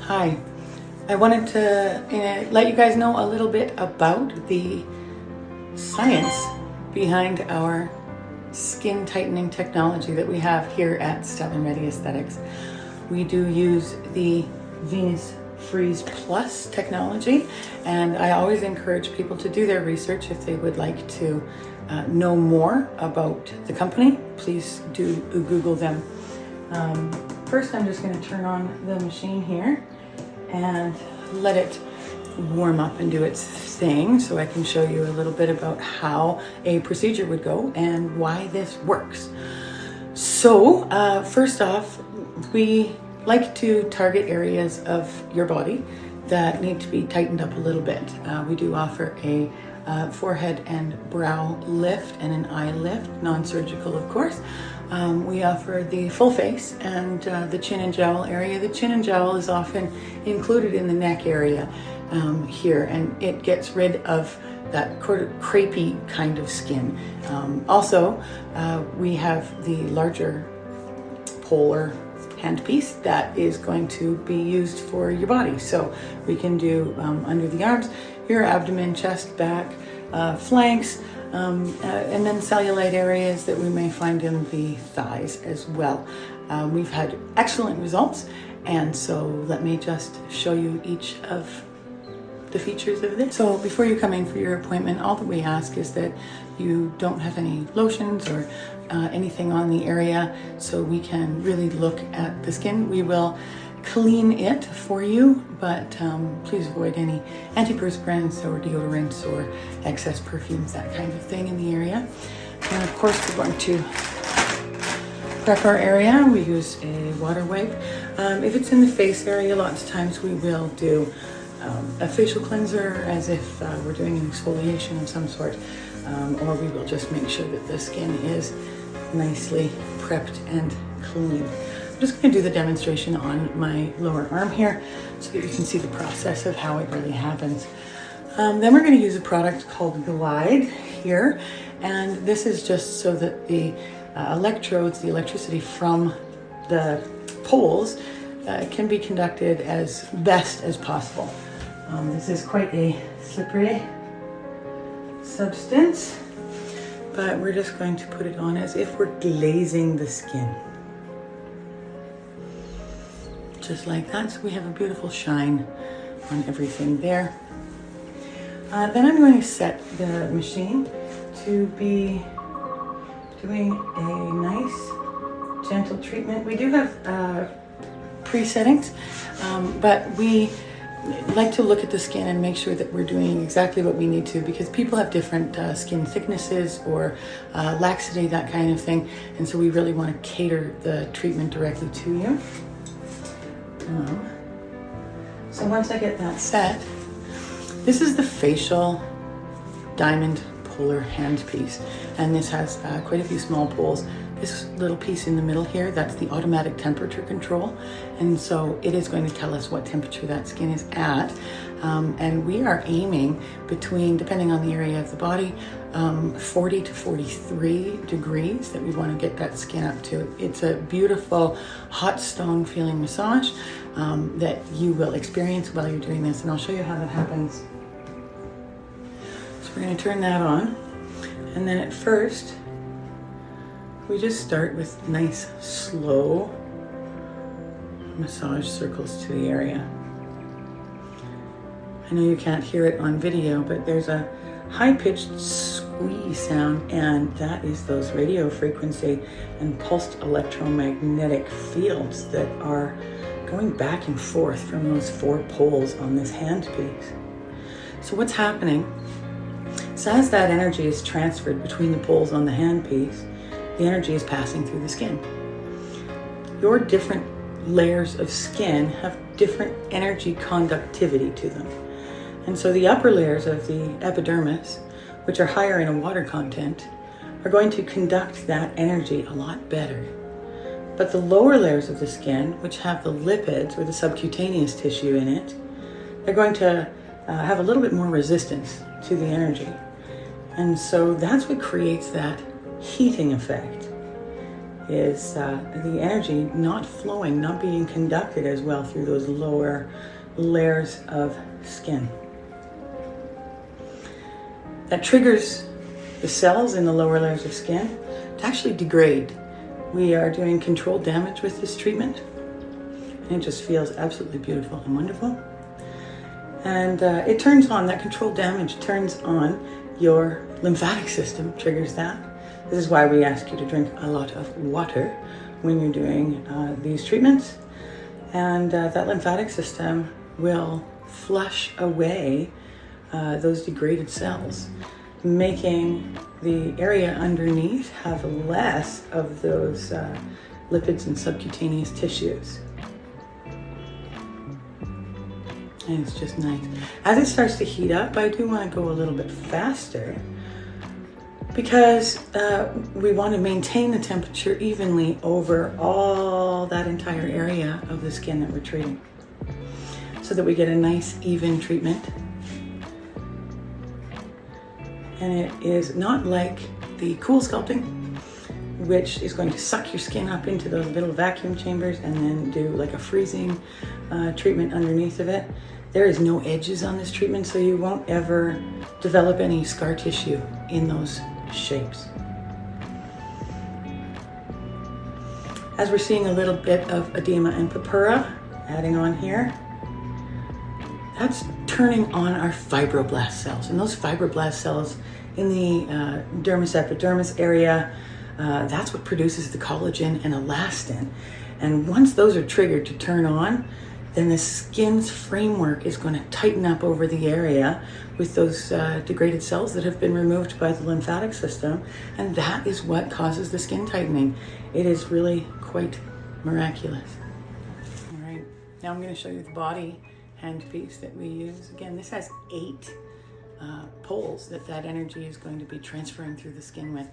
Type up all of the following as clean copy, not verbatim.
Hi, I wanted to let you guys know a little bit about the science behind our skin tightening technology that we have here at Stellar Medi-Aesthetics. We do use the Venus Freeze Plus technology, and I always encourage people to do their research if they would like to know more about the company. Please do Google them. First, I'm just going to turn on the machine here and let it warm up and do its thing so I can show you a little bit about how a procedure would go and why this works. So first off, we like to target areas of your body that need to be tightened up a little bit. We do offer a forehead and brow lift and an eye lift, non-surgical of course. We offer the full face and the chin and jowl area. The chin and jowl is often included in the neck area here, and it gets rid of that crepey kind of skin. Also, we have the larger polar handpiece that is going to be used for your body. So we can do under the arms, your abdomen, chest, back, flanks, and then cellulite areas that we may find in the thighs as well. We've had excellent results, and so let me just show you each of the features of this. So before you come in for your appointment, all that we ask is that you don't have any lotions or anything on the area, so we can really look at the skin. We will clean it for you, but please avoid any antiperspirants or deodorants or excess perfumes, that kind of thing in the area. And of course, we're going to prep our area. We use a water wipe. If it's in the face area, lots of times we will do a facial cleanser as if we're doing an exfoliation of some sort, or we will just make sure that the skin is nicely prepped and clean. I'm just going to do the demonstration on my lower arm here so that you can see the process of how it really happens. Then we're going to use a product called Glide here, and this is just so that the electrodes, the electricity from the poles can be conducted as best as possible. This is quite a slippery substance, but we're just going to put it on as if we're glazing the skin. Just like that, so we have a beautiful shine on everything there. Then I'm going to set the machine to be doing a nice gentle treatment. We do have pre-settings, but we like to look at the skin and make sure that we're doing exactly what we need to, because people have different skin thicknesses or laxity, that kind of thing, and so we really want to cater the treatment directly to you. So once I get that set, this is the facial diamond polar handpiece, and this has quite a few small poles. This little piece in the middle here, that's the automatic temperature control, and so it is going to tell us what temperature that skin is at, and we are aiming between, depending on the area of the body, 40 to 43 degrees that we want to get that skin up to. It's a beautiful hot stone feeling massage that you will experience while you're doing this, and I'll show you how that happens. So we're going to turn that on, and then at first we just start with nice slow massage circles to the area. I know you can't hear it on video, but there's a high-pitched squeeze sound, and that is those radio frequency and pulsed electromagnetic fields that are going back and forth from those four poles on this handpiece. So what's happening is, as that energy is transferred between the poles on the handpiece, the energy is passing through the skin. Your different layers of skin have different energy conductivity to them. And so the upper layers of the epidermis, which are higher in a water content, are going to conduct that energy a lot better. But the lower layers of the skin, which have the lipids or the subcutaneous tissue in it, they're going to have a little bit more resistance to the energy. And so that's what creates that heating effect. is the energy not flowing, not being conducted as well through those lower layers of skin. That triggers the cells in the lower layers of skin to actually degrade. We are doing controlled damage with this treatment, and it just feels absolutely beautiful and wonderful. And it turns on, that controlled damage turns on your lymphatic system, triggers that. This is why we ask you to drink a lot of water when you're doing these treatments. And that lymphatic system will flush away those degraded cells, making the area underneath have less of those lipids and subcutaneous tissues. And it's just nice. As it starts to heat up, I do want to go a little bit faster because we want to maintain the temperature evenly over all that entire area of the skin that we're treating, so that we get a nice even treatment. And it is not like the cool sculpting, which is going to suck your skin up into those little vacuum chambers and then do like a freezing treatment underneath of it. There is no edges on this treatment, so you won't ever develop any scar tissue in those shapes. As we're seeing a little bit of edema and purpura adding on here, that's turning on our fibroblast cells. And those fibroblast cells in the dermis epidermis area, that's what produces the collagen and elastin. And once those are triggered to turn on, then the skin's framework is going to tighten up over the area with those degraded cells that have been removed by the lymphatic system. And that is what causes the skin tightening. It is really quite miraculous. All right, now I'm going to show you the body handpiece that we use. Again, this has 8 poles that energy is going to be transferring through the skin with.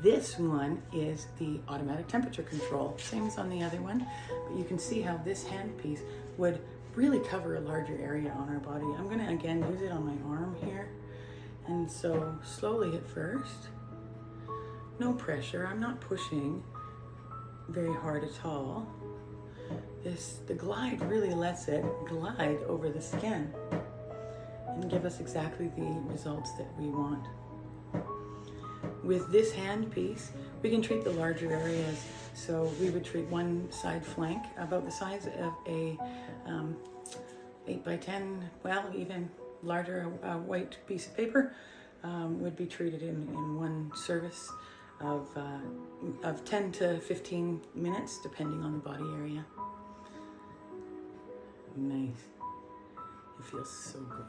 This one is the automatic temperature control, same as on the other one, but you can see how this handpiece would really cover a larger area on our body. I'm going to again use it on my arm here, and so slowly at first, no pressure. I'm not pushing very hard at all. The glide really lets it glide over the skin and give us exactly the results that we want. With this handpiece, we can treat the larger areas. So we would treat one side flank about the size of a 8 by 10, well, even larger white piece of paper would be treated in one service of 10 to 15 minutes, depending on the body area. Nice. It feels so good.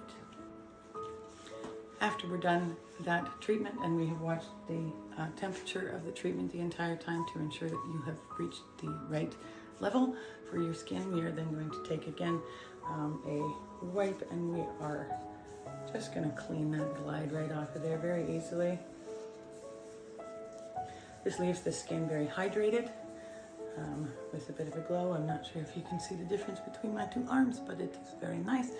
After we're done that treatment and we have watched the temperature of the treatment the entire time to ensure that you have reached the right level for your skin, we are then going to take again a wipe, and we are just going to clean that glide right off of there very easily. This leaves the skin very hydrated with a bit of a glow. I'm not sure if you can see the difference between my 2 arms, but it is very nice.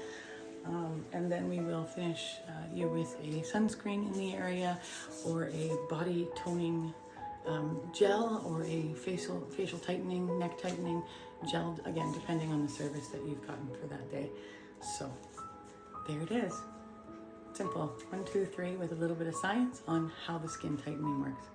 And then we will finish you with a sunscreen in the area, or a body toning gel, or a facial tightening, neck tightening gel, again, depending on the service that you've gotten for that day. So there it is. Simple. 1, 2, 3 with a little bit of science on how the skin tightening works.